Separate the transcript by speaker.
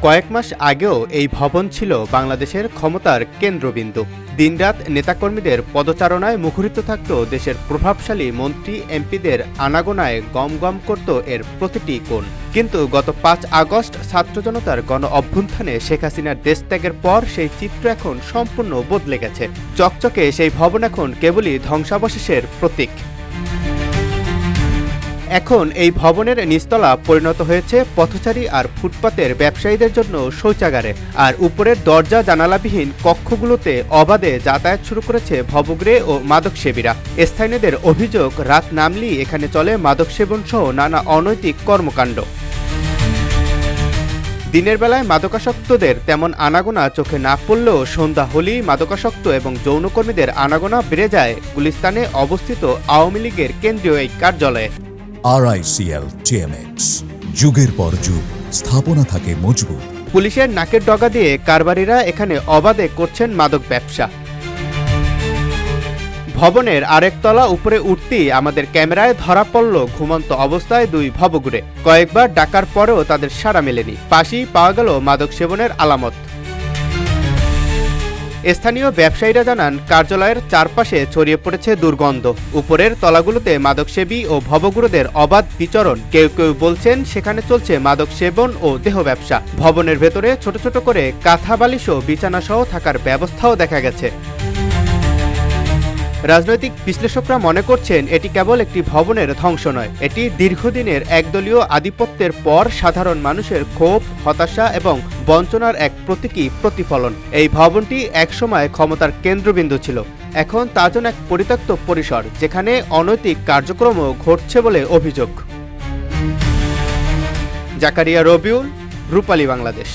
Speaker 1: কয়েক মাস আগেও এই ভবন ছিল বাংলাদেশের ক্ষমতার কেন্দ্রবিন্দু। দিনরাত নেতাকর্মীদের পদচারণায় মুখরিত থাকত দেশের প্রভাবশালী মন্ত্রী এমপিদের আনাগোনায় গমগম করত এর প্রতিটি কোণ। কিন্তু গত ৫ আগস্ট ছাত্র জনতার গণ অভ্যুত্থানে শেখ হাসিনার দেশত্যাগের পর সেই চিত্র এখন সম্পূর্ণ বদলে গেছে। চকচকে সেই ভবন এখন কেবলই ধ্বংসাবশেষের প্রতীক। এখন এই ভবনের নিচতলা পরিণত হয়েছে পথচারী আর ফুটপাতের ব্যবসায়ীদের জন্য শৌচাগারে, আর উপরের দরজা জানালাবিহীন কক্ষগুলোতে অবাধে যাতায়াত শুরু করেছে ভবঘুরে ও মাদকসেবীরা। স্থানীয়দের অভিযোগ, রাত নামলেই এখানে চলে মাদক সেবন সহ নানা অনৈতিক কর্মকাণ্ড। দিনের বেলায় মাদকাসক্তদের তেমন আনাগোনা চোখে না পড়লেও সন্ধ্যা হলেই মাদকাসক্ত এবং যৌনকর্মীদের আনাগোনা বেড়ে যায় গুলিস্তানে অবস্থিত আওয়ামী লীগের কেন্দ্রীয় এই কার্যালয়ে।
Speaker 2: RICL TMX, যুগের পর যুগ স্থাপনা থাকে মজবুত।
Speaker 1: পুলিশের নাকের ডগা দিয়ে কারবারিরা এখানে অবাধে করছেন মাদক ব্যবসা। ভবনের আরেক তলা উপরে উঠতেই আমাদের ক্যামেরায় ধরা পড়ল ঘুমন্ত অবস্থায় দুই ভবঘুরে। কয়েকবার ডাকার পরেও তাদের সাড়া মেলেনি। পাশেই পাওয়া গেল মাদক সেবনের আলামত। স্থানীয় ব্যবসায়ীরা জানান, কার্যালয়ের চারপাশে ছড়িয়ে পড়েছে দুর্গন্ধ। উপরের তলাগুলোতে মাদকসেবী ও ভবঘুরেদের অবাধ বিচরণ। কেউ কেউ বলছেন সেখানে চলছে মাদক সেবন ও দেহ ব্যবসা। ভবনের ভেতরে ছোট ছোট করে কাঁথা বালিশ ও বিছানা সহ থাকার ব্যবস্থাও দেখা গেছে। রাজনৈতিক বিশ্লেষকরা মনে করছেন এটি কেবল একটি ভবনের ধ্বংস নয়, এটি দীর্ঘদিনের একদলীয় আধিপত্যের পর সাধারণ মানুষের ক্ষোভ, হতাশা এবং বঞ্চনার এক প্রতীকী প্রতিফলন। এই ভবনটি একসময় ক্ষমতার কেন্দ্রবিন্দু ছিল, এখন তা যেন এক পরিত্যক্ত পরিসর, যেখানে অনৈতিক কার্যক্রমও ঘটছে বলে অভিযোগ। জাকারিয়া রবিউল, রূপালী বাংলাদেশ।